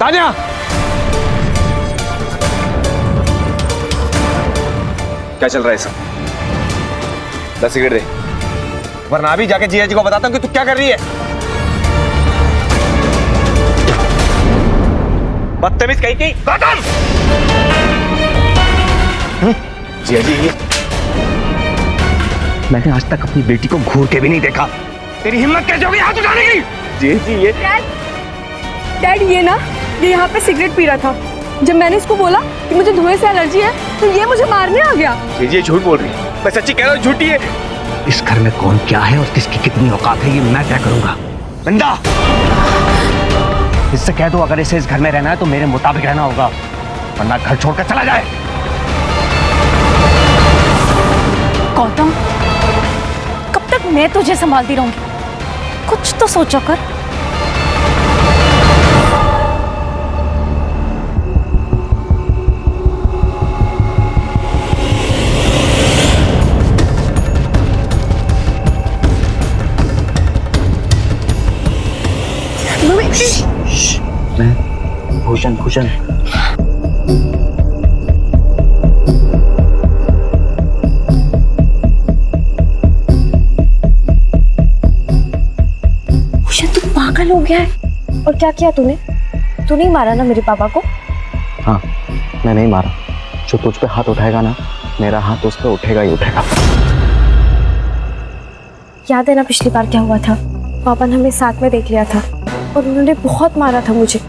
तान्या, क्या चल रहा है सब? 10 सिगरेट दे, वरना अभी जाके जिया जी को बताता हूँ कि तू क्या कर रही है। बदतमीज कहीं की खत्म। जिया जी, मैंने आज तक अपनी बेटी को घूर के भी नहीं देखा। तेरी हिम्मत कैसे होगी हाथ उठाने की? जिया जी ये डैड ये ना, ये यहाँ पे सिगरेट पी रहा था। जब मैंने इसको बोला कि मुझे धुएं से एलर्जी है तो ये मुझे मारने आ गया। ये झूठ बोल रही है। मैं सच्ची कह रहा हूँ, झूठी है। इस घर में कौन क्या है और किसकी कितनी औकात है ये मैं तय करूंगा। बंदा, इससे कह दो अगर इसे इस घर में रहना है तो मेरे मुताबिक रहना होगा, वरना घर छोड़कर चला जाए। गौतम, कब तक मैं तुझे संभालती रहूंगी? कुछ तो सोचो कर। भूषण भूषण भूषण तू पागल हो गया है। और क्या किया तूने? तू नहीं मारा ना मेरे पापा को? हाँ, मैं नहीं मारा। जो तुझ पे हाथ उठाएगा ना, मेरा हाथ उस पे उठेगा ही उठेगा। याद है ना पिछली बार क्या हुआ था? पापा ने हमें साथ में देख लिया था और उन्होंने बहुत मारा था मुझे।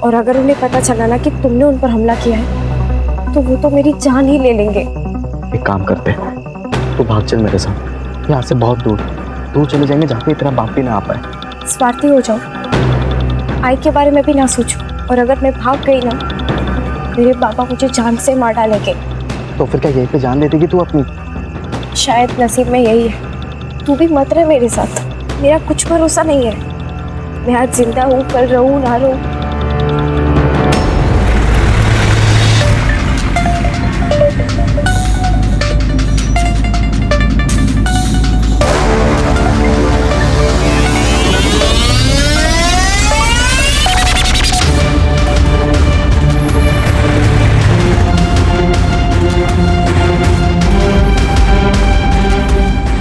और अगर उन्हें पता चला ना कि तुमने उन पर हमला किया है तो वो तो मेरी जान ही ले लेंगे। एक काम करते, तू भाग चल मेरे साथ, यहाँ से बहुत दूर दूर चले जाएंगे जहाँ पे तेरा बाप भी ना आ पाए। स्वार्थी हो जाओ, आई के बारे में भी ना सोचो। और अगर मैं भाग गई ना, मेरे पापा मुझे जान से मार डालेंगे। तो फिर क्या यहीं पे जान दे देगी तू अपनी? शायद नसीब में यही है। तू भी मत रह मेरे साथ, मेरा कुछ भरोसा नहीं है। मैं आज जिंदा हूँ, कल रहूँ ना रहूँ।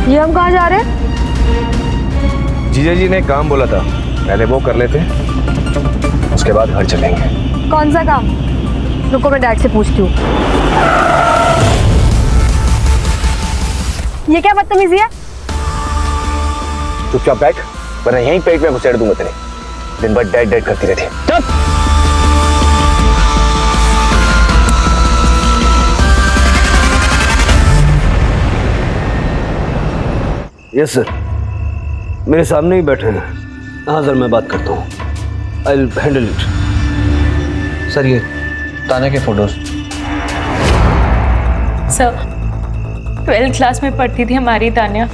ये हम कहाँ जा रहे हैं? जीजा जी ने काम बोला था, पहले वो कर लेते, उसके बाद घर चलेंगे। कौन सा काम? रुको मैं डैड से पूछती हूँ। ये क्या बदतमीजी है? चुपचाप बैठ, वरना यहीं पेट में घुसेड़ दूंगा तेरे। दिन भर डैड डैड करती रहती है। चुप। यस सर, मेरे सामने ही बैठे हैं। हाँ सर, मैं बात करता हूँ। I will handle it. Sir ये तान्या के फोटोज। सर, 12th क्लास में पढ़ती थी हमारी तान्या।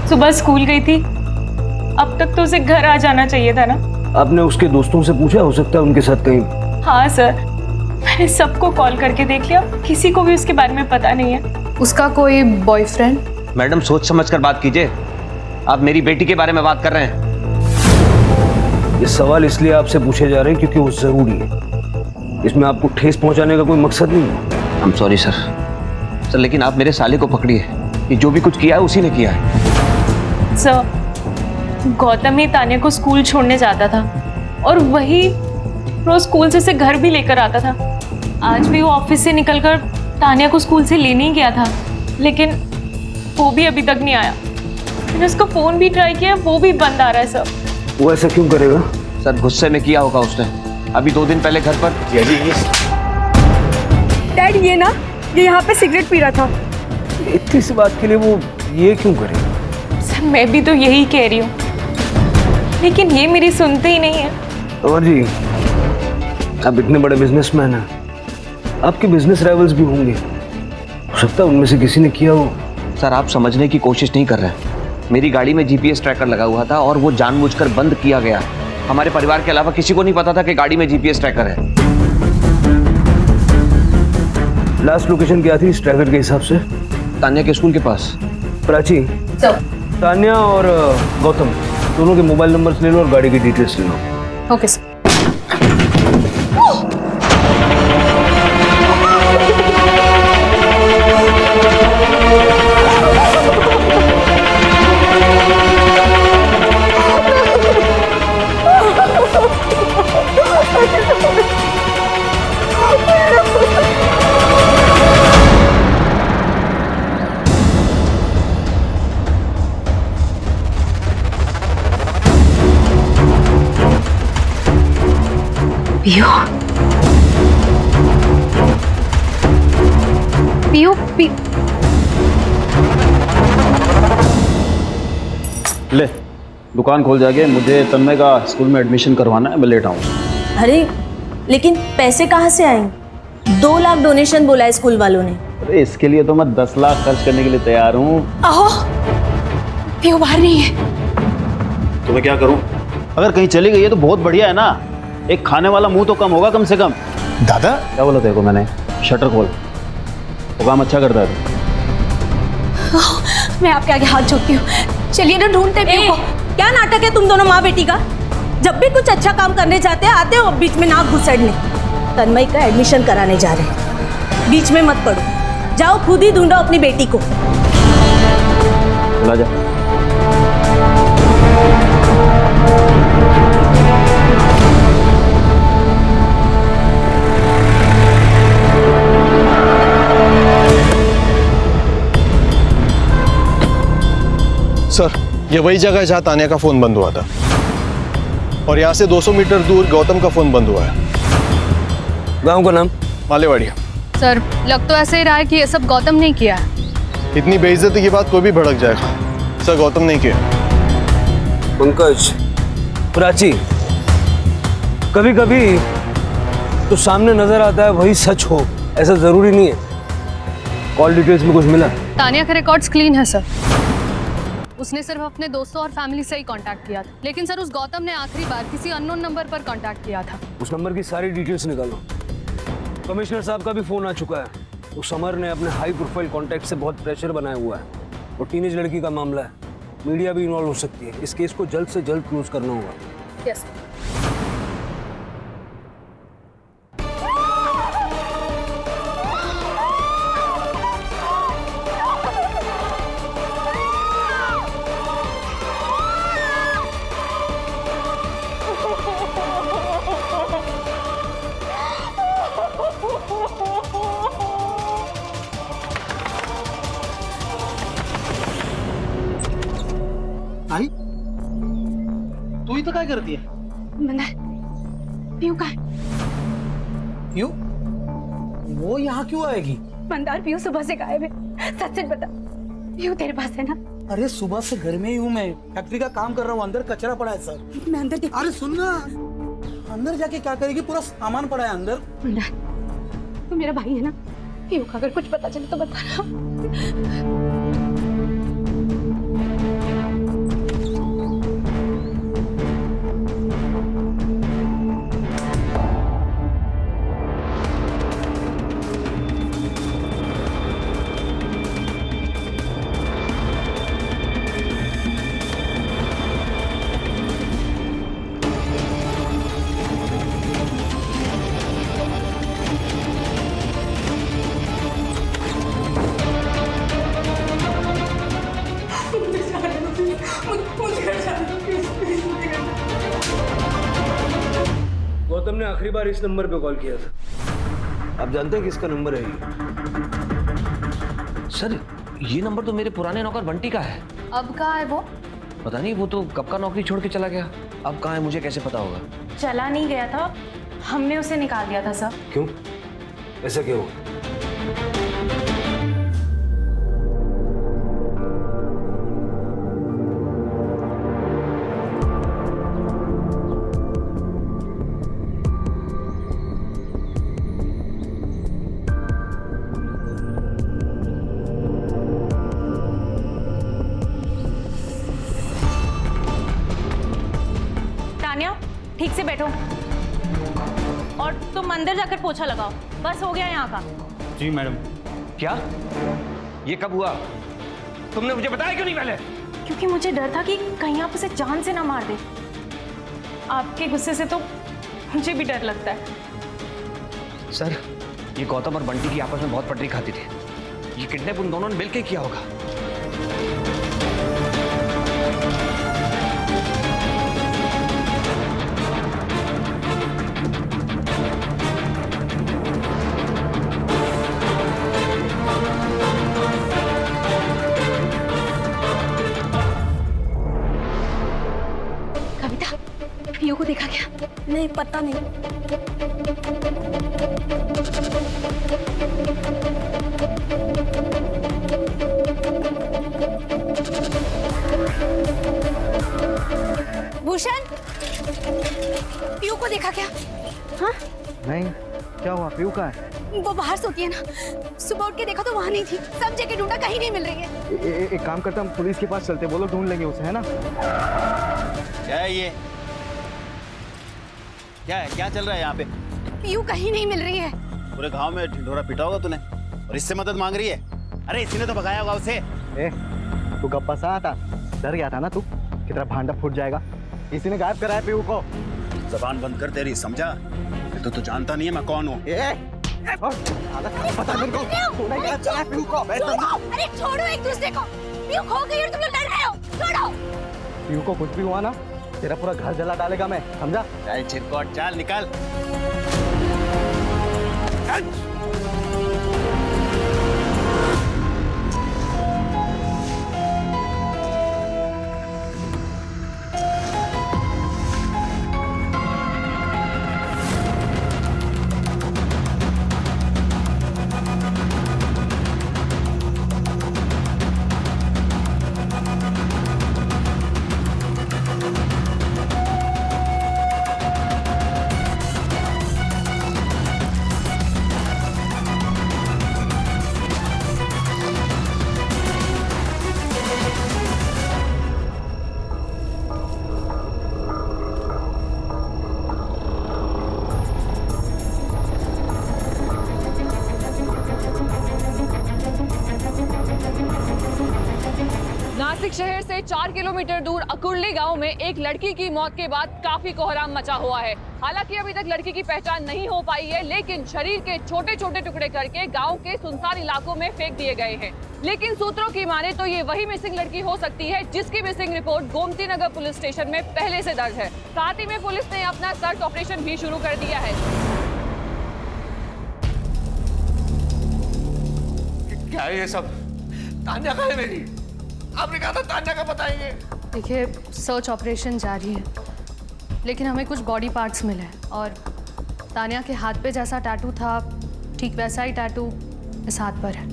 सुबह स्कूल गई थी, अब तक तो उसे घर आ जाना चाहिए था ना। आपने उसके दोस्तों से पूछा? हो सकता है उनके साथ कहीं। हाँ सर, मैंने सबको कॉल करके देख लिया, किसी को भी उसके बारे में पता नहीं है। उसका कोई बॉयफ्रेंड? मैडम सोच समझ कर बात कीजिए, आप मेरी बेटी के बारे में बात कर रहे हैं। ये सवाल इसलिए आपसे पूछे जा रहे हैं क्योंकि वो जरूरी है। इसमें आपको ठेस पहुंचाने का कोई मकसद नहीं है। आई एम सॉरी सर, लेकिन आप मेरे साले को पकड़िए, ये जो भी कुछ किया है उसी ने किया है। सर, गौतम ही तान्या को स्कूल छोड़ने जाता था और वही रोज स्कूल से उसे घर भी लेकर आता था। आज भी वो ऑफिस से निकलकर तान्या को स्कूल से लेने ही गया था, लेकिन वो भी अभी तक नहीं आया। मैंने उसका फोन भी ट्राई किया, वो भी बंद आ रहा है सर। वो ऐसा क्यों करेगा? सर गुस्से में किया होगा उसने। अभी 2 दिन पहले घर पर। डैड ये ना, ये यहाँ पे सिगरेट पी रहा था। इतनी सी बात के लिए वो ये क्यों करेगा? सर मैं भी तो यही कह रही हूँ, लेकिन ये मेरी सुनते ही नहीं है। और जी, आप इतने बड़े बिजनेसमैन हैं, आपके बिजनेस राइवल्स भी होंगे। हो सकता है उनमें से किसी ने किया हो। सर आप समझने की कोशिश नहीं कर रहे हैं। मेरी गाड़ी में जीपीएस ट्रैकर लगा हुआ था और वो जानबूझकर बंद किया गया। हमारे परिवार के अलावा किसी को नहीं पता था कि गाड़ी में जीपीएस ट्रैकर है। लास्ट लोकेशन क्या थी इस ट्रैकर के हिसाब से? तान्या के स्कूल के पास। प्राची, तान्या और गौतम दोनों के मोबाइल नंबर्स ले लो और गाड़ी की डिटेल्स ले लो। Okay sir. पियो पियो पियो ले दुकान खोल जाके मुझे तन्मय का स्कूल में एडमिशन करवाना है, मैं लेट आऊँ। अरे लेकिन पैसे कहाँ से आएंगे? 2 लाख डोनेशन बोला है स्कूल वालों ने। अरे इसके लिए तो मैं 10 लाख खर्च करने के लिए तैयार हूँ। आहो पियो बाहर नहीं है। तो मैं क्या करूँ? अगर कहीं चली गई है तो बहुत बढ़िया है ना, एक खाने वाला मुंह तो कम होगा कम से कम। दादा क्या बोला तेरे को मैंने? शटर खोल, वो काम अच्छा करता है मैं आपके आगे हाथ जोड़ती हूँ, चलिए ना ढूंढते पियो को। क्या नाटक है तुम दोनों माँ बेटी का? जब भी कुछ अच्छा काम करने जाते हैं आते हो बीच में नाक घुसेड़ने। तन्मय का एडमिशन कराने जा रहे हैं, बीच में मत पड़ो, जाओ खुद ही ढूंढो अपनी बेटी को। चला जा। सर, ये वही जगह है जहाँ तानिया का फोन बंद हुआ था और यहाँ से 200 मीटर दूर गौतम का फोन बंद हुआ है। गांव का नाम? मालेवाड़िया। सर लग तो ऐसे ही रहा है कि ये सब गौतम ने किया है। इतनी बेइज्जती की बात कोई भी भड़क जाएगा। सर गौतम नहीं किया। पंकज, प्राची, कभी कभी तो सामने नजर आता है वही सच हो, ऐसा जरूरी नहीं है। कॉल डिटेल्स में कुछ मिला? तानिया के रिकॉर्ड्स क्लीन है सर, उसने सिर्फ अपने दोस्तों और फैमिली से ही कांटेक्ट किया था। लेकिन सर उस गौतम ने आखिरी बार किसी अननोन नंबर पर कांटेक्ट किया था। उस नंबर की सारी डिटेल्स निकालो। कमिश्नर साहब का भी फोन आ चुका है। उस समर ने अपने हाई प्रोफाइल कॉन्टैक्ट से बहुत प्रेशर बनाया हुआ है और टीनेज लड़की का मामला है, मीडिया भी इन्वॉल्व हो सकती है। इस केस को जल्द से जल्द क्लोज करना होगा। यस आई तू इथं काय करते? मंदार पियो का है? क्यों? वो यहाँ क्यों आएगी? मंदार पियो सुबह से गायब है, सच सच बता। पियो तेरे पास है ना? अरे सुबह से घर में ही हूँ मैं, फैक्ट्री का काम कर रहा हूँ, अंदर कचरा पड़ा है सर। मैं अंदर देख। अरे सुन ना, अंदर जाके क्या करेगी? पूरा सामान पड़ा है अंदर। मंदार तू मेरा भाई है ना, पियो का अगर कुछ पता चले तो बता। गौतम ने आखिरी बार इस नंबर पे कॉल किया था। आप जानते हैं किसका नंबर है ये? सर ये नंबर तो मेरे पुराने नौकर बंटी का है। अब कहाँ है वो? पता नहीं, वो तो कब का नौकरी छोड़ के चला गया। अब कहाँ है मुझे कैसे पता होगा? चला नहीं गया था, हमने उसे निकाल दिया था सर। क्यों? ऐसा क्यों? तानिया ठीक से बैठो और तुम अंदर जाकर पोछा लगाओ। बस हो गया यहाँ का। जी मैडम। क्या? ये कब हुआ? तुमने मुझे बताया क्यों नहीं पहले? क्योंकि मुझे डर था कि कहीं आप उसे जान से ना मार दे। आपके गुस्से से तो मुझे भी डर लगता है। सर, ये गौतम और बंटी की आपस में बहुत पटरी खाती थी। ये किडनैप उन दोनों ने मिलकर किया होगा। कविता, पीयू को देखा क्या? नहीं, पता नहीं। भूषण, पीयू को देखा क्या? हाँ? नहीं, क्या हुआ? पीयू कहाँ है? वो बाहर सोती है ना, सुबह उठ के देखा तो वहाँ नहीं थी। सब जगह ढूंढा, कहीं नहीं मिल रही है। एक काम करते हम पुलिस के पास चलते, वो लोग ढूंढ लेंगे उसे, है ना? क्या है ये? क्या है? क्या चल रहा है यहाँ पे? पीयू कहीं नहीं मिल रही है। पूरे गांव में ढिंढोरा पीटा होगा तूने और इससे मदद मांग रही है? अरे इसी ने तो भगाया होगा उसे। तू गप्पा सा था, डर गया था ना तू कि तेरा भांडा फूट जाएगा, इसी ने गायब कराया पीयू को। जबान बंद कर तेरी, समझा? तो तू जानता नहीं है मैं कौन हूँ। पता मेरे को, तूने क्या चला पीयू को? अरे छोड़ो एक दूसरे को। पीयू खो गई और तुम लोग लड़ रहे हो। छोड़ो। पीयू को कुछ भी हुआ ना, तेरा पूरा घर जला डालेगा मैं, समझा? चल चिरकोट, चल निकल। नासिक शहर से 4 किलोमीटर दूर अकुर्ली गांव में एक लड़की की मौत के बाद काफी कोहराम मचा हुआ है। हालांकि अभी तक लड़की की पहचान नहीं हो पाई है, लेकिन शरीर के छोटे छोटे टुकड़े करके गांव के सुनसान इलाकों में फेंक दिए गए हैं। लेकिन सूत्रों की माने तो ये वही मिसिंग लड़की हो सकती है जिसकी missing report Gomti Nagar police station में पहले से दर्ज है। साथ ही में पुलिस ने अपना सर्च ऑपरेशन भी शुरू कर दिया है। क्या है ये सब? तान्या कहाँ है मेरी? आपने कहा था तान्या का बताएंगे। देखिए, सर्च ऑपरेशन जारी है, लेकिन हमें कुछ बॉडी पार्ट्स मिले हैं और तान्या के हाथ पे जैसा टैटू था, ठीक वैसा ही टैटू इस हाथ पर है।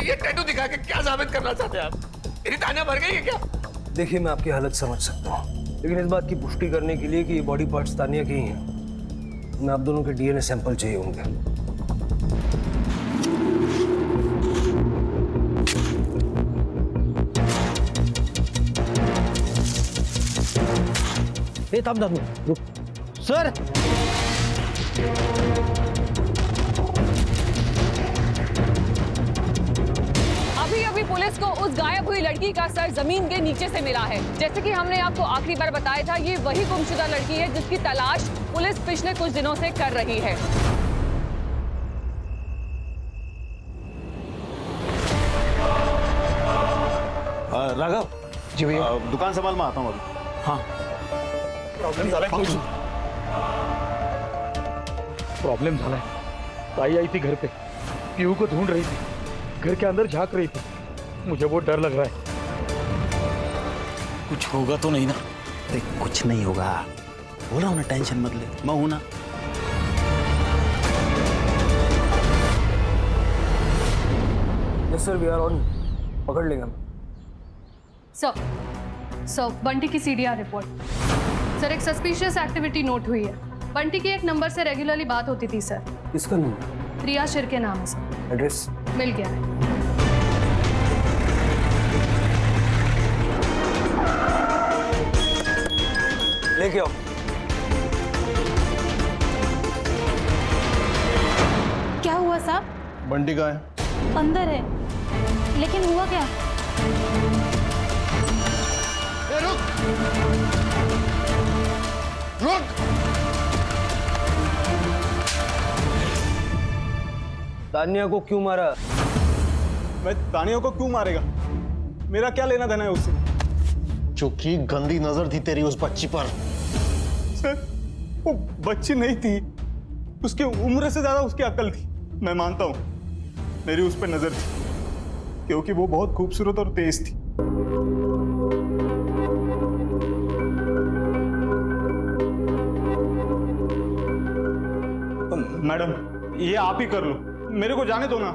ये टैटू दिखा के क्या साबित करना चाहते हैं आप? मेरी तान्या मर गई है क्या? देखिए, मैं आपकी हालत समझ सकता हूँ, लेकिन इस बात की पुष्टि करने के लिए कि ये बॉडी पार्ट्स तान्या के ही हैं, मैं आप दोनों के डीएनए सैंपल चाहिए होंगे। थांब रुक सर। अभी अभी पुलिस को उस गायब हुई लड़की का सर जमीन के नीचे से मिला है। जैसे कि हमने आपको आखिरी बार बताया था, ये वही गुमशुदा लड़की है जिसकी तलाश पुलिस पिछले कुछ दिनों से कर रही है। राघव जी भैया। दुकान संभाल मैं आता हूँ अभी। हाँ, प्रॉब्लम झाला है। ताई आई थी घर पे, पीयू को ढूंढ रही थी, घर के अंदर झांक रही थी। मुझे बहुत डर लग रहा है। कुछ होगा तो नहीं ना? अरे कुछ नहीं होगा, बोल रहा हूँ ना, टेंशन मत ले, मैं हूं ना। Yes sir, we are on. पकड़ लेंगे हम। सर, बंटी की सीडीआर रिपोर्ट। सर, एक सस्पिशियस एक्टिविटी नोट हुई है। बंटी की एक नंबर से रेगुलरली बात होती थी सर। किसका नंबर? प्रिया शिर के नाम है सर। एड्रेस मिल गया है। लेके आओ। क्या हुआ साहब? बंटी कहाँ है? अंदर है, लेकिन हुआ क्या? रुक। तान्या को क्यों मारा? मैं तानिया को क्यों मारेगा? मेरा क्या लेना देना है उससे? चूंकि गंदी नजर थी तेरी उस बच्ची पर। सर, वो बच्ची नहीं थी, उसकी उम्र से ज्यादा उसकी अकल थी। मैं मानता हूं मेरी उस पर नजर थी, क्योंकि वो बहुत खूबसूरत और तेज थी। मैडम, ये आप ही कर लो, मेरे को जाने दो ना।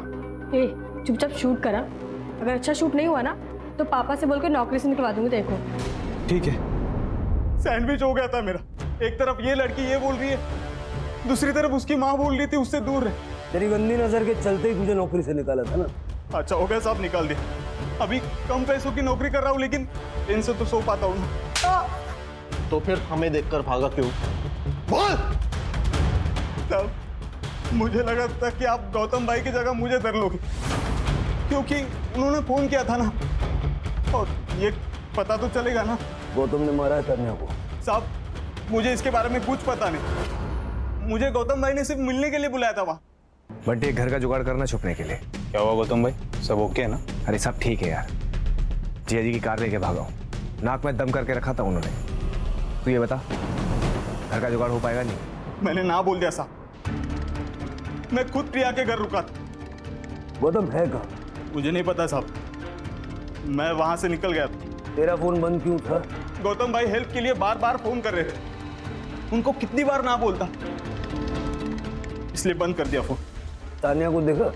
ए, चुपचाप शूट करा। अगर अच्छा शूट नहीं हुआ ना तो पापा से बोल के नौकरी से निकलवा दूंगी। देखो ठीक है। सैंडविच हो गया था मेरा। एक तरफ ये लड़की ये बोल रही है, दूसरी तरफ उसकी माँ बोल रही थी उससे दूर रहे। तेरी गंदी नजर के चलते ही तुझे नौकरी से निकाला था ना। अच्छा हो गया साहब, निकाल दिया। अभी कम पैसों की नौकरी कर रहा हूँ, लेकिन इनसे तो सो पाता हूँ ना। तो फिर हमें देखकर भागा क्यों? बोल। तब मुझे लगा था कि आप गौतम भाई की जगह मुझे धर लोगे, क्योंकि उन्होंने फोन किया था ना, और ये पता तो चलेगा ना। गौतम ने मारा है तान्या को। साहब, मुझे इसके बारे में कुछ पता नहीं। मुझे गौतम भाई ने सिर्फ मिलने के लिए बुलाया था वहाँ। बंटी, घर का जुगाड़ करना छुपने के लिए। क्या हुआ गौतम भाई, सब ओके है ना? अरे सब ठीक है यार, जिया जी की कार लेके भागा हूँ। नाक में दम करके रखा था उन्होंने। तू ये बता, घर का जुगाड़ हो पाएगा? नहीं, मैंने ना बोल दिया साहब। मैं खुद प्रिया के घर रुका था। गौतम है कहाँ? मुझे नहीं पता साहब, मैं वहां से निकल गया था। तेरा फोन बंद क्यों था? गौतम भाई हेल्प के लिए बार बार फोन कर रहे थे, उनको कितनी बार ना बोलता, इसलिए बंद कर दिया फोन। तान्या को देखा?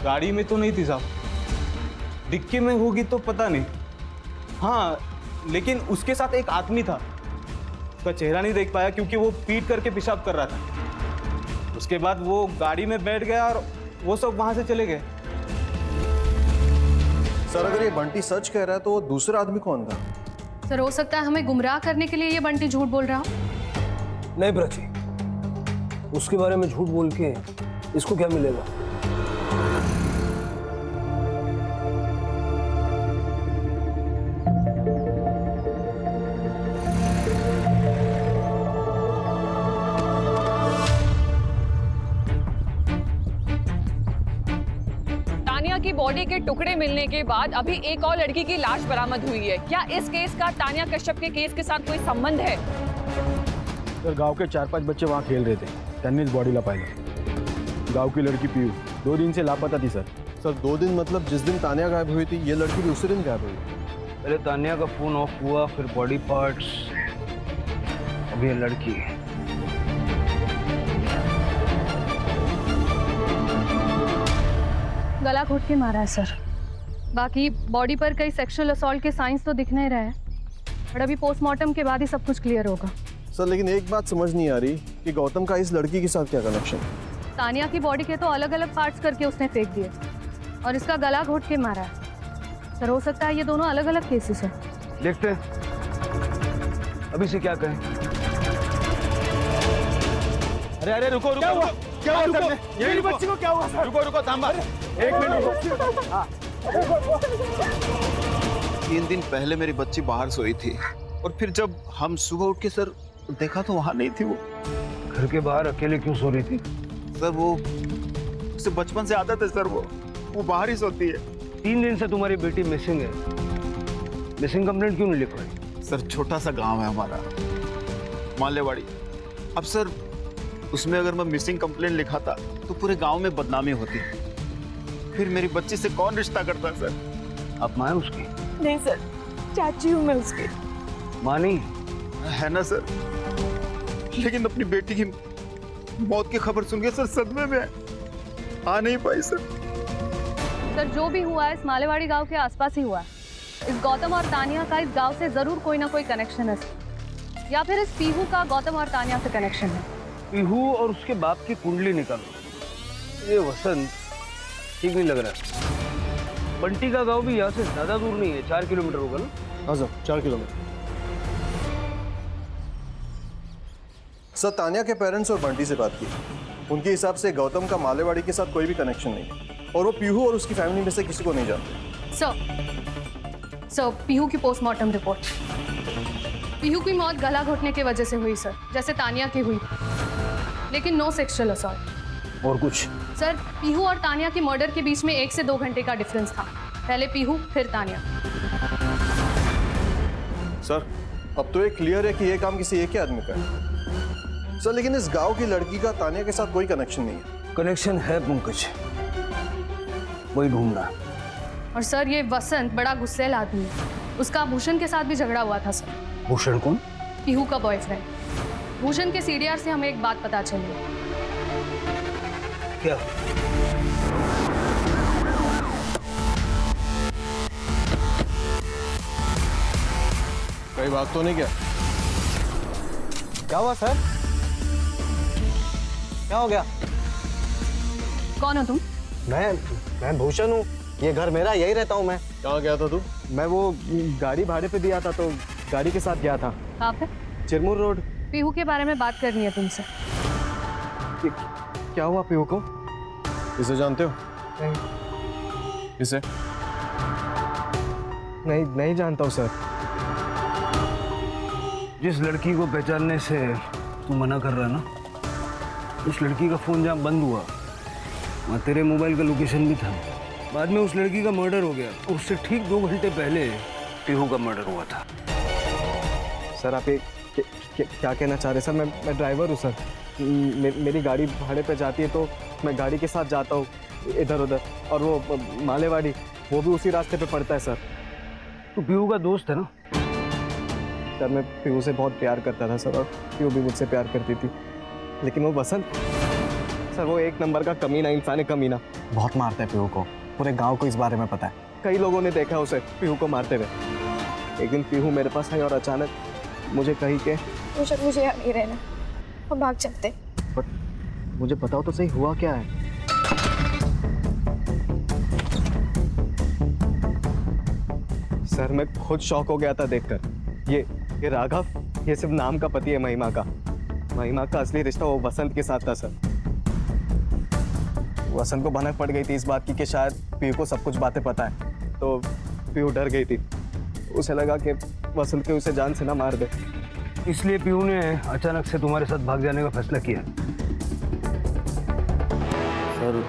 गाड़ी में तो नहीं थी साहब, डिक्की में होगी तो पता नहीं। हाँ, लेकिन उसके साथ एक आदमी था, उसका चेहरा नहीं देख पाया क्योंकि वो पीट करके पेशाब कर रहा था। उसके बाद वो गाड़ी में बैठ गया और वो सब वहां से चले गए। सर, अगर ये बंटी सच कह रहा है तो वो दूसरा आदमी कौन था? सर, हो सकता है हमें गुमराह करने के लिए ये बंटी झूठ बोल रहा हो। नहीं प्राची, उसके बारे में झूठ बोल के इसको क्या मिलेगा? तानिया की बॉडी के टुकड़े मिलने के बाद अभी एक और लड़की की लाश बरामद हुई है। क्या इस केस का तानिया कश्यप के केस के साथ कोई संबंध है? सर, गांव के 4-5 बच्चे वहाँ खेल रहे थे, त्यांनीच बॉडीला पाहिलं। गांव की लड़की पीयू 2 दिन से लापता थी सर। सर, 2 दिन मतलब जिस दिन तानिया गायब हुई थी, ये लड़की भी उसी दिन गायब हुई। पहले तान्या का फोन ऑफ हुआ, फिर बॉडी पार्ट्स, अब ये लड़की। गला घोट के मारा है सर। बाकी बॉडी पर कई सेक्सुअल असॉल्ट के साइंस तो दिख नहीं रहे हैं, बट अभी पोस्टमार्टम के बाद ही सब कुछ क्लियर होगा। सर, लेकिन एक बात समझ नहीं आ रही कि गौतम का इस लड़की के साथ क्या कनेक्शन? तानिया की बॉडी के तो अलग अलग पार्ट्स करके उसने फेंक दिए और इसका गला घोट के मारा है। सर, हो सकता है ये दोनों अलग अलग केसेस हैं। देखते हैं अभी से क्या कहें। अरे अरे रुको रुको, क्या हुआ सर? मेरी बच्ची को क्या हुआ सर? रुको रुको, थांबा, 1 मिनट रुको। 3 दिन पहले मेरी बच्ची बाहर सोई थी, और फिर जब हम सुबह उठ के सर देखा तो वहां नहीं थी वो। घर के बाहर अकेले क्यों सो रही थी? सर, वो उसे बचपन से आदत है सर, वो बाहर ही सोती है। 3 दिन से तुम्हारी बेटी मिसिंग है, मिसिंग कंप्लेंट क्यों नहीं लिखवाई? सर, छोटा सा गांव है हमारा, मालेवाड़ी। अब सर, उसमें अगर मैं मिसिंग कंप्लेंट लिखाता तो पूरे गांव में बदनामी होती, फिर मेरी बच्ची से कौन रिश्ता करता सर? आप माँ है उसकी? नहीं सर, चाची हूँ मैं उसकी। माँ नहीं है ना सर, लेकिन अपनी बेटी की मौत की खबर सुन के सर सदमे में आ नहीं पाई सर। सर, जो भी हुआ है इस मालेवाड़ी गांव के आसपास ही हुआ है। इस गौतम और तानिया का इस गांव से जरूर कोई ना कोई कनेक्शन है, या फिर इस पीहू का गौतम और तानिया से कनेक्शन है। पीहू और उसके बाप की कुंडली निकालो। ये वसंत ठीक नहीं लग रहा। बंटी का गांव भी यहाँ से ज्यादा दूर नहीं है, 4 किलोमीटर होगा ना? हाँ सर, 4 किलोमीटर। सर, तानिया के पेरेंट्स और बंटी से बात की, उनके हिसाब से गौतम का मालेवाड़ी के साथ कोई भी कनेक्शन नहीं, और वो पीहू और उसकी फैमिली में से किसी को नहीं जानते। सर, पीहू की पोस्टमार्टम रिपोर्ट। पीहू की मौत गला घोटने की वजह से हुई सर, जैसे तानिया की हुई, लेकिन नो सेक्सुअल असॉल्ट। और कुछ? सर, पीहू और तानिया के मर्डर के बीच में 1 से 2 घंटे का डिफरेंस था। पहले पीहू फिर तानिया। सर अब तो ये क्लियर है कि ये काम किसी एक ही आदमी का है सर, लेकिन इस गांव की लड़की का तानिया के साथ कोई कनेक्शन नहीं है। कनेक्शन है पंकज, वही ढूंढना। और सर, ये वसंत बड़ा गुस्सैल आदमी है। उसका भूषण के साथ भी झगड़ा हुआ था सर। भूषण कौन? पीहू का बॉयफ्रेंड। भूषण के सीडीआर से हमें एक बात पता चली। क्या? कोई बात तो नहीं क्या? क्या हुआ सर? क्या हो गया? कौन हो तुम? मैं भूषण हूँ। ये घर मेरा, यही रहता हूँ मैं। कहाँ गया था तू? मैं वो गाड़ी भाड़े पे दिया था तो गाड़ी के साथ गया था। कहाँ पे? चिरमुर रोड। पीहू के बारे में बात करनी है तुमसे। क्या हुआ पीहू को? इसे जानते हो? नहीं। इसे? नहीं जानता हूँ सर। जिस लड़की को पहचानने से तू मना कर रहा है ना, उस लड़की का फोन जहाँ बंद हुआ वहाँ तेरे मोबाइल का लोकेशन भी था। बाद में उस लड़की का मर्डर हो गया। उससे ठीक 2 घंटे पहले पीहू का मर्डर हुआ था। सर आप ये क्या कहना चाह रहे हैं? सर मैं ड्राइवर हूँ सर। मेरी गाड़ी भाड़े पे जाती है तो मैं गाड़ी के साथ जाता हूँ इधर उधर, और वो मालेवाड़ी वो भी उसी रास्ते पे पड़ता है सर। तू पीहू का दोस्त है ना? सर मैं पीहू से बहुत प्यार करता था सर, और पीहू भी मुझसे प्यार करती थी। लेकिन वो वसंत सर, वो एक नंबर का कमीना इंसान है, कमीना। बहुत मारता है पीहू को। पूरे गांव को इस बारे में पता है। कई लोगों ने देखा उसे पीहू को मारते हुए। एक दिन पीहू मेरे पास आई और अचानक मुझे कही के मुझे यहाँ नहीं रहना, हम भाग चलते। बट मुझे बताओ तो सही, हुआ क्या है? सर मैं खुद शॉक हो गया था देखकर। ये राघव, ये सिर्फ नाम का पति है महिमा का। महिमा का असली रिश्ता वो वसंत के साथ था सर। वसंत को भनक पड़ गई थी इस बात की कि शायद पीहू को सब कुछ बातें पता है, तो पीहू डर गई थी। उसे लगा कि वसंत के उसे जान से ना मार दे, इसलिए पीहू ने अचानक से तुम्हारे साथ भाग जाने का फैसला किया। सर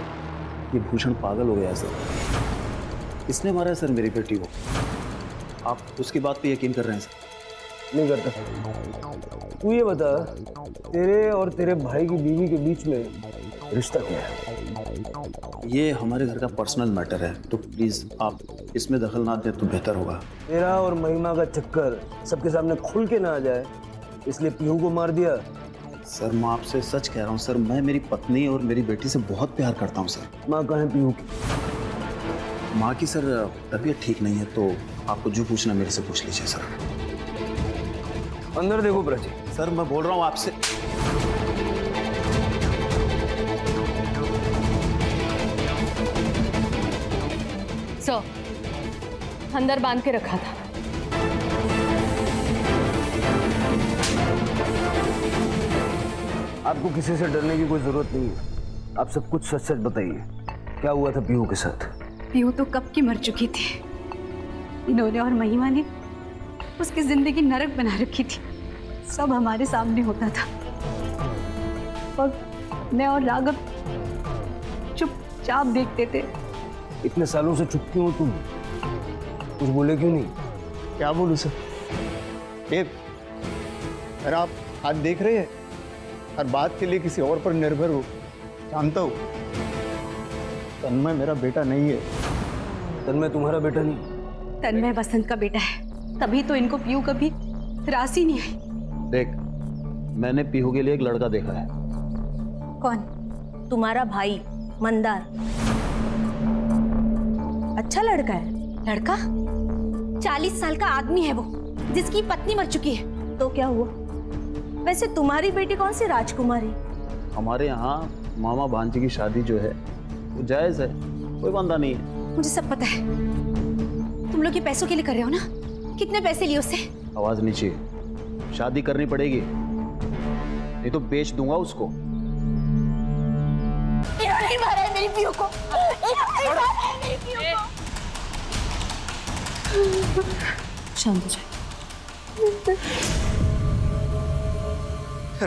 ये भूषण पागल हो गया है सर। इसने मारा है सर मेरी बेटी को। आप उसकी बात पे यकीन कर रहे हैं सर? नहीं करता। तू ये बता, तेरे और तेरे भाई की बीवी के बीच में रिश्ता क्या है? ये हमारे घर का पर्सनल मैटर है, तो प्लीज आप इसमें दखल ना दें तो बेहतर होगा। तेरा और महिमा का चक्कर सबके सामने खुल के ना आ जाए, इसलिए पीहू को मार दिया। सर मैं आपसे सच कह रहा हूँ सर, मैं मेरी पत्नी और मेरी बेटी से बहुत प्यार करता हूँ सर। माँ कहाँ है पीहू की? माँ की सर तबीयत ठीक नहीं है, तो आपको जो पूछना मेरे से पूछ लीजिए सर। अंदर देखो प्राची। सर मैं बोल रहा हूँ आपसे। सर, अंदर बांध के रखा था। आपको किसी से डरने की कोई जरूरत नहीं है। आप सब कुछ सच सच बताइए, क्या हुआ था पीहू के साथ? पीहू तो कब की मर चुकी थी। इन्होंने और महिमा ने उसकी जिंदगी नरक बना रखी थी। सब हमारे सामने होता था और मैं और राघव चुपचाप देखते थे। इतने सालों से चुप क्यों हो तुम? कुछ बोले क्यों नहीं? क्या बोलूं सर? ये अगर आप आज देख रहे हैं, हर बात के लिए किसी और पर निर्भर हो। जानता हूँ तन्मय मेरा बेटा नहीं है। तन्मय तुम्हारा बेटा नहीं? तन्मय वसंत का बेटा है, तभी तो इनको पीहू कभी राशि नहीं आई। देख, मैंने पीहू के लिए एक लड़का देखा है। कौन? तुम्हारा भाई मंदार। अच्छा लड़का है। लड़का? 40 साल का आदमी है वो, जिसकी पत्नी मर चुकी है। तो क्या हुआ? वैसे तुम्हारी बेटी कौन सी राजकुमारी? हमारे यहाँ मामा भांजी की शादी जो है वो जायज है, कोई बंदा नहीं है। मुझे सब पता है। तुम लोग ये पैसों के लिए कर रहे हो ना? कितने पैसे लिए उससे? आवाज नीचे। शादी करनी पड़ेगी, नहीं तो बेच दूंगा उसको। इन्होंने मारा है मेरी पीहू को। इन्होंने मारा है मेरी पीहू को। शांत हो जाए।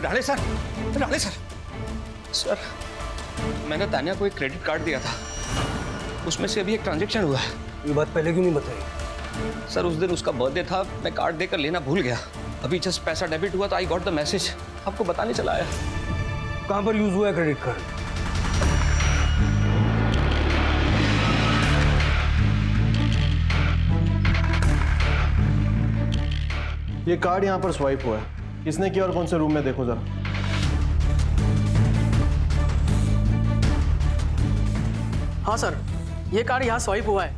Rane sir, Rane sir, sir मैंने तानिया को एक क्रेडिट कार्ड दिया था, उसमें से अभी एक ट्रांजैक्शन हुआ है। ये बात पहले क्यों नहीं बताई? सर उस दिन उसका बर्थडे था, मैं कार्ड देकर लेना भूल गया। अभी जस्ट पैसा डेबिट हुआ तो आई गॉट द मैसेज, आपको बताने चला आया। कहाँ पर यूज हुआ है क्रेडिट कार्ड? ये कार्ड यहाँ पर स्वाइप हुआ है, किसने किया और कौन से रूम में, देखो जरा। हाँ सर, ये कार्ड यहाँ स्वाइप हुआ है,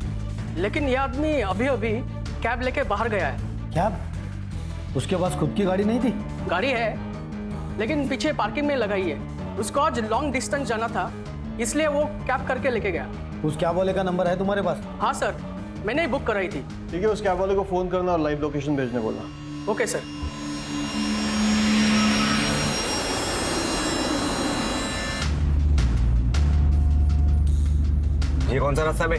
लेकिन ये आदमी अभी अभी कैब लेके बाहर गया है। कैब? उसके पास खुद की गाड़ी नहीं थी? गाड़ी है, लेकिन पीछे पार्किंग में लगाई है। उसको आज लॉन्ग डिस्टेंस जाना था, इसलिए वो कैब करके लेके गया। उस कैब वाले का नंबर है तुम्हारे पास? हाँ सर, मैंने ही बुक कराई थी। ठीक है, उस कैब वाले को फोन करना और लाइव लोकेशन भेजने बोलना। Okay sir. ये कौन सा रास्ता है बे?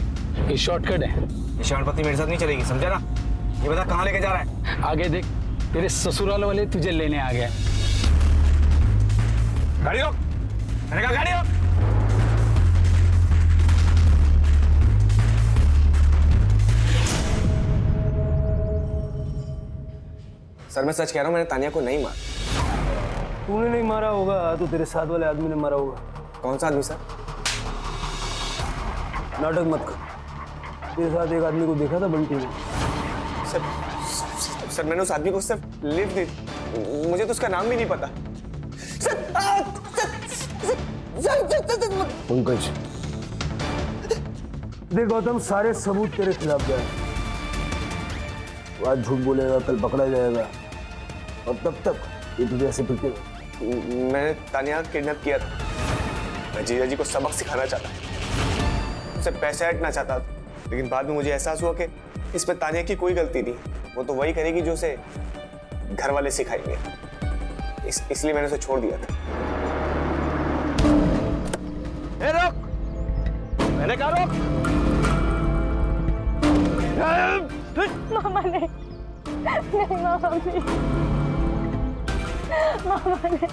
ये शॉर्टकट है। ये शॉर्टकट मेरे साथ नहीं चलेगी, समझा ना? ये बता कहाँ लेके जा रहा है? आगे देख, तेरे ससुराल वाले तुझे लेने आ गए। गाड़ी रोक, मैंने कहा गाड़ी रोक। सर मैं सच कह रहा हूँ, मैंने तानिया को नहीं मारा। तूने नहीं मारा होगा तो तेरे साथ वाले आदमी ने मारा होगा। कौन सा आदमी सर? नाटक मत कर। तेरे साथ एक आदमी को देखा था बंटी में। सर मैंने उस आदमी को सिर्फ लिफ्ट दी, मुझे तो उसका नाम भी नहीं पता। पंकज, देख गौतम, सारे सबूत तेरे खिलाफ गए। आज झूठ बोलेगा, कल पकड़ा जाएगा, और तब तक ये तुझे ऐसे पिटे। मैंने तानिया को किडनैप किया था। मैं जीजा जी को सबक सिखाना चाहता, उससे पैसे हटना चाहता, लेकिन बाद में मुझे एहसास हुआ कि इसमें तानिया की कोई गलती नहीं। वो तो वही करेगी जो उसे घर वाले सिखाएंगे, इसलिए मैंने उसे छोड़ दिया था। ए रोक, मैंने कहा रोक। मामा नहीं, मामा नहीं, मामा नहीं।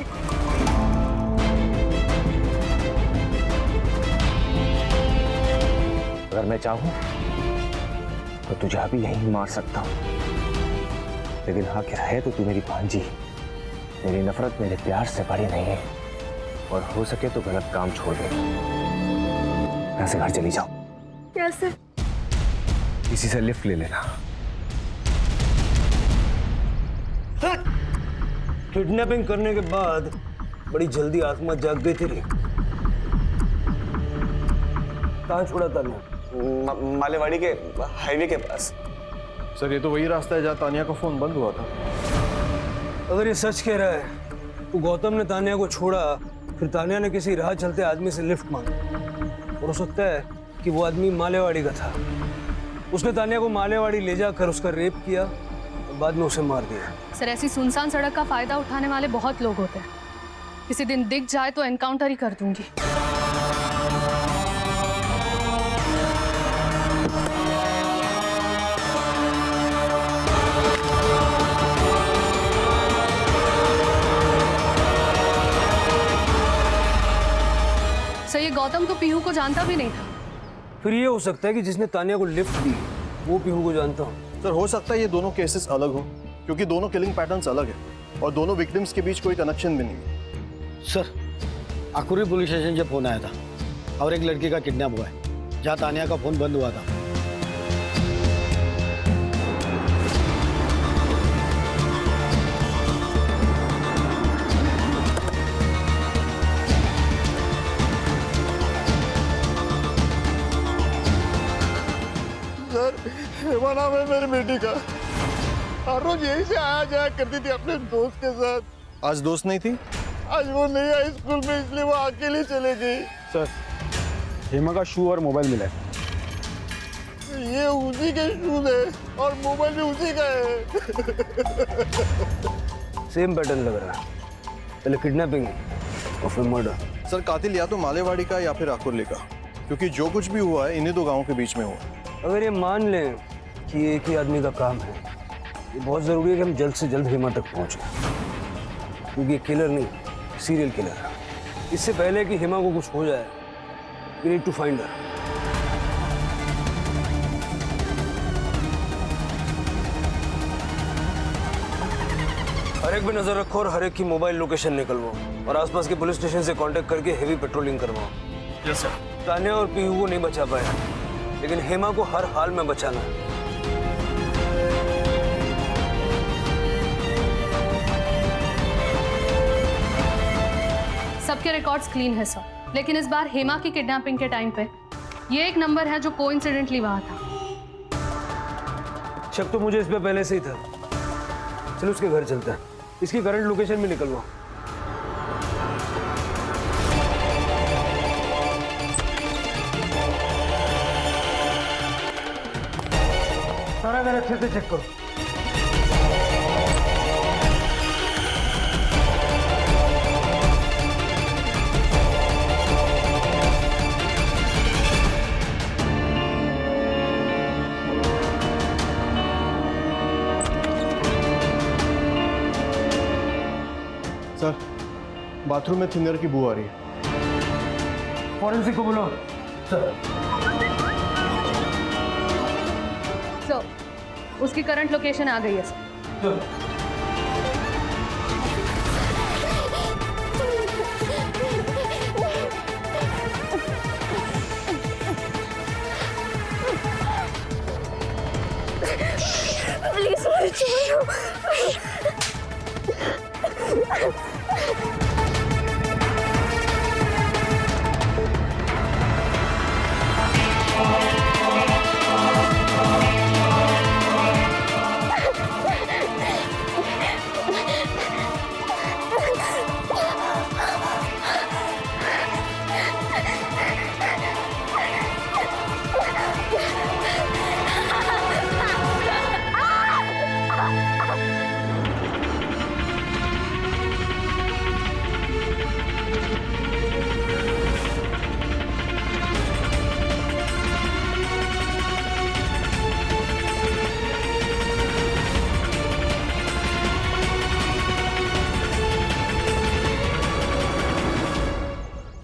अगर मैं चाहूं तो तुझे अभी यहीं मार सकता हूं, लेकिन हाँ क्या है तो तू मेरी भांजी। मेरी नफरत मेरे प्यार से बड़ी नहीं है, और हो सके तो गलत काम छोड़ दे, यहाँ से घर चली जाओ। कैसे? किसी से लिफ्ट ले लेना। किडनैपिंग करने के बाद बड़ी जल्दी आत्मा जाग गई तेरी। कहाँ छोड़ा तानिया? मालेवाड़ी के हाईवे के पास। सर ये तो वही रास्ता है जहाँ तानिया का फोन बंद हुआ था। अगर ये सच कह रहा है तो गौतम ने तानिया को छोड़ा, फिर तानिया ने किसी राह चलते आदमी से लिफ्ट मांगी, और हो सकता है कि वो आदमी मालेवाड़ी का था। उसने तानिया को मालेवाड़ी ले जाकर उसका रेप किया और बाद में उसे मार दिया। सर ऐसी सुनसान सड़क का फायदा उठाने वाले बहुत लोग होते हैं। किसी दिन दिख जाए तो एनकाउंटर ही कर दूंगी। सर ये गौतम तो पीहू को जानता भी नहीं था। फिर ये हो सकता है कि जिसने तानिया को लिफ्ट दी वो पीहू को जानता हो। सर हो सकता है ये दोनों केसेस अलग हो, क्योंकि दोनों किलिंग पैटर्न्स अलग है और दोनों विक्टिम्स के बीच कोई कनेक्शन भी नहीं। सर आकुरी पुलिस स्टेशन से फोन आया था और एक लड़की का किडनैप हुआ है, जहाँ तानिया का फोन बंद हुआ था। सर हेमा नाम है मेरी बेटी का, हर रोज यहीं से आया जाया करती थी अपने दोस्त के साथ। आज दोस्त नहीं थी? आज वो नहीं आई स्कूल में, इसलिए वो अकेली चले गई। सर हेमा का शू और मोबाइल मिला है। ये उसी के शूज है और मोबाइल भी उसी का है। सेम पैटर्न लग रहा है, पहले किडनैपिंग और फिर मर्डर। सर कातिल या तो मालेवाड़ी का या फिर आकुर्ली का, क्योंकि जो कुछ भी हुआ है इन्हीं दो गांवों के बीच में हुआ। अगर ये मान लें कि एक ही आदमी का काम है, ये बहुत ज़रूरी है कि हम जल्द से जल्द हेमा तक पहुँचें, क्योंकि ये किलर नहीं, सीरियल किलर है। इससे पहले कि हेमा को कुछ हो जाए, we need to find her. हर एक पे नजर रखो और हर एक की मोबाइल लोकेशन निकलवाओ और आसपास के पुलिस स्टेशन से कांटेक्ट करके हेवी पेट्रोलिंग करवाओ। Yes sir. तान्या और पीहू को नहीं बचा पाया, लेकिन हेमा को हर हाल में बचाना है। सबके रिकॉर्ड्स क्लीन है सर, लेकिन इस बार हेमा की किडनैपिंग के टाइम पे ये एक नंबर है जो कोइंसिडेंटली वहां था। शक तो मुझे इस पे पहले से ही था। चलो उसके घर चलते हैं, इसकी करंट लोकेशन भी निकलवाओ। सारा घर अच्छे से चेक करो। सर, बाथरूम में थिनर की बू आ रही है। फॉरेंसिक को बुलाओ। सर। सर, उसकी करंट लोकेशन आ गई है सर। प्लीज मुझे छोड़ो।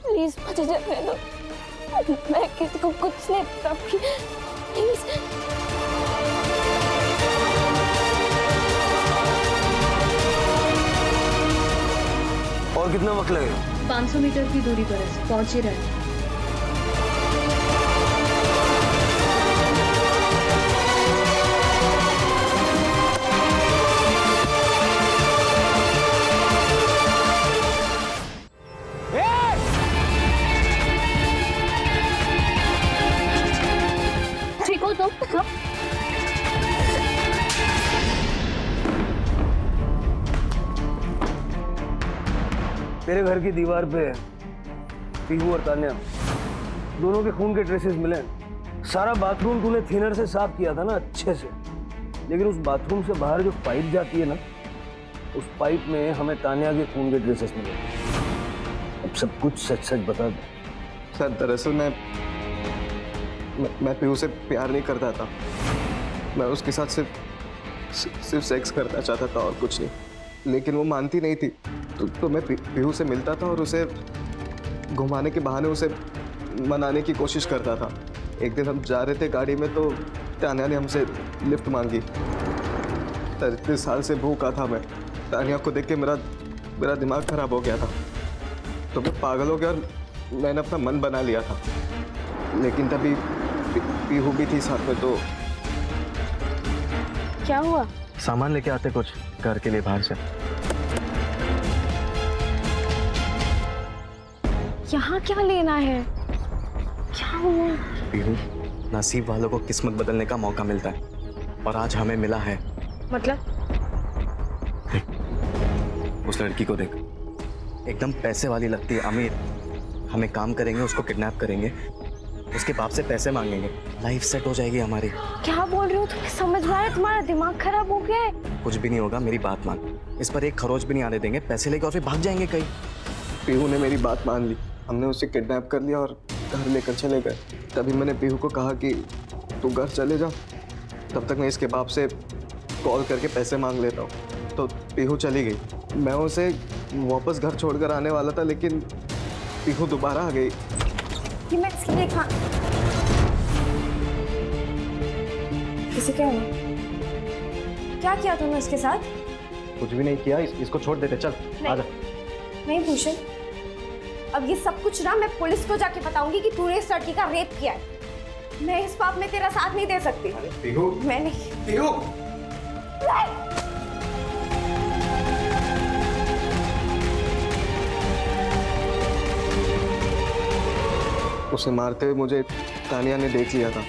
प्लीज मुझे जाने दो, मैं किसी को कुछ नहीं बताऊंगी, प्लीज। और कितना वक्त लगेगा? 500 मीटर की दूरी पर है, पहुंच ही रहे हैं। ठीक हो तुम? तेरे घर की दीवार पे पीहू और तान्या दोनों के खून के ट्रेसेस मिले। सारा बाथरूम तूने थिनर से साफ किया था ना अच्छे से, लेकिन उस बाथरूम से बाहर जो पाइप जाती है ना, उस पाइप में हमें तान्या के खून के ट्रेसेस मिले। अब सब कुछ सच सच बता दे। सर, दरअसल मैं पीहू से प्यार नहीं करता था। मैं उसके साथ सिर्फ सेक्स करना चाहता था और कुछ नहीं, लेकिन वो मानती नहीं थी। तो मैं पीहू से मिलता था और उसे घुमाने के बहाने उसे मनाने की कोशिश करता था। एक दिन हम जा रहे थे गाड़ी में, तो तान्या ने हमसे लिफ्ट मांगी। 33 साल से भूखा था मैं। तान्या को देख के मेरा दिमाग खराब हो गया था, तो मैं पागल हो गया और मैंने अपना मन बना लिया था। लेकिन तभी पीहू भी थी साथ में। तो क्या हुआ? सामान लेके आते कुछ घर के लिए बाहर से। यहाँ क्या लेना है? क्या हुआ? पीहू, नसीब वालों को किस्मत बदलने का मौका मिलता है, और आज हमें मिला है। मतलब? उस लड़की को देख, एकदम पैसे वाली लगती है, अमीर। हमें काम करेंगे, उसको किडनैप करेंगे, उसके बाप से पैसे मांगेंगे, लाइफ सेट हो जाएगी हमारी। क्या बोल रहे हो? तुम्हें समझ में आ रहा है? तुम्हारा दिमाग खराब हो गया है? कुछ भी नहीं होगा, मेरी बात मान। इस पर एक खरोच भी नहीं आने देंगे, पैसे लेके और फिर भाग जाएंगे कहीं। पीहू ने मेरी बात मान ली, हमने उसे किडनैप कर लिया और घर लेकर चले गए। तभी मैंने पीहू को कहा कि तू घर चले जा, तब तक मैं इसके बाप से कॉल करके पैसे मांग लेता हूँ। तो पीहू चली गई। मैं उसे वापस घर छोड़कर आने वाला था, लेकिन पीहू दोबारा आ गई। कि मैं इसके लिए खा इसे क्या हुआ? क्या किया तूने उसके साथ? कुछ भी नहीं किया, इसको छोड़ देते, चल आजा। नहीं भूषण, अब ये सब कुछ ना मैं पुलिस को जाके बताऊंगी कि तूने इस लड़की का रेप किया है। मैं इस पाप में तेरा साथ नहीं दे सकती। पीहू, मैं नहीं। पीहू। उसे मारते हुए मुझे तानिया ने देख लिया था,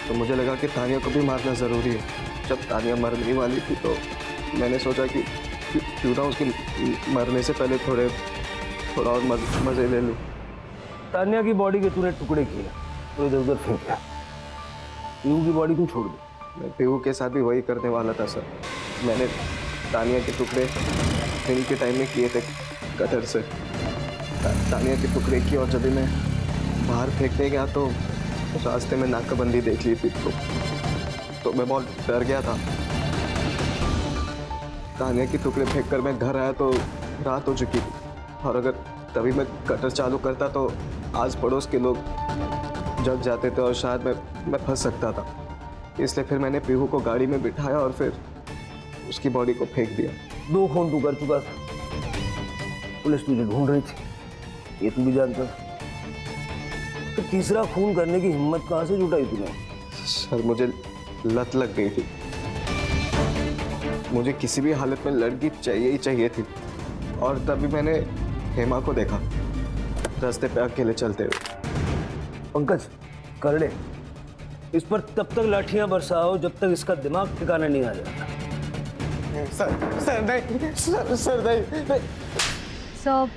तो मुझे लगा कि तानिया को भी मारना ज़रूरी है। जब तानिया मरने वाली थी तो मैंने सोचा कि क्यों ना उसके मरने से पहले थोड़ा और मज़े ले लूँ। तानिया की बॉडी के तूने टुकड़े किए और इधर उधर फेंका, पीहू की बॉडी को छोड़ दी। मैं पीहू के साथ भी वही करने वाला था सर। मैंने तानिया के टुकड़े दिन के टाइम में किए थे कटर से। तानिया के टुकड़े किए और जब मैं बाहर फेंकने गया तो रास्ते में नाकाबंदी देख ली थी, तो मैं बहुत डर गया था। तानिया के टुकड़े फेंक कर मैं घर आया तो रात हो चुकी थी, और अगर तभी मैं कटर चालू करता तो आस पड़ोस के लोग जग जाते थे और शायद मैं फंस सकता था। इसलिए फिर मैंने पीहू को गाड़ी में बिठाया और फिर उसकी बॉडी को फेंक दिया। 2 खून तू कर चुका था, पुलिस तुझे ढूंढ रही थी, ये तू भी जानता था। तो तीसरा खून करने की हिम्मत कहाँ से जुटाई तूने? सर मुझे लत लग गई थी, मुझे किसी भी हालत में लड़की चाहिए ही चाहिए थी। और तभी मैंने हेमा को देखा रास्ते पे अकेले चलते हुए। पंकज करड़े, इस पर तब तक लाठियां बरसाओ जब तक इसका दिमाग ठिकाना नहीं आ जाता। सर नहीं, सर नहीं। सब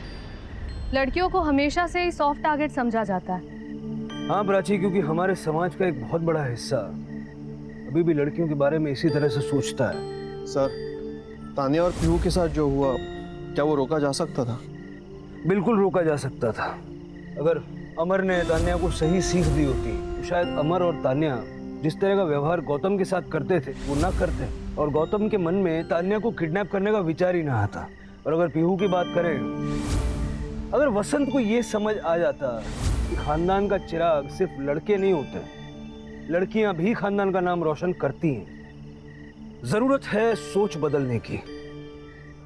लड़कियों को हमेशा से ही सॉफ्ट टारगेट समझा जाता है। हाँ प्राची, क्योंकि हमारे समाज का एक बहुत बड़ा हिस्सा अभी भी लड़कियों के बारे में इसी तरह से सोचता है। सर, तानिया और पीहू के साथ जो हुआ, क्या वो रोका जा सकता था? बिल्कुल रोका जा सकता था। अगर अमर ने तानिया को सही सीख दी होती तो शायद अमर और तानिया जिस तरह का व्यवहार गौतम के साथ करते थे वो ना करते, और गौतम के मन में तानिया को किडनैप करने का विचार ही ना आता। और अगर पीहू की बात करें, अगर वसंत को ये समझ आ जाता कि खानदान का चिराग सिर्फ लड़के नहीं होते, लड़कियां भी खानदान का नाम रोशन करती हैं। जरूरत है सोच बदलने की।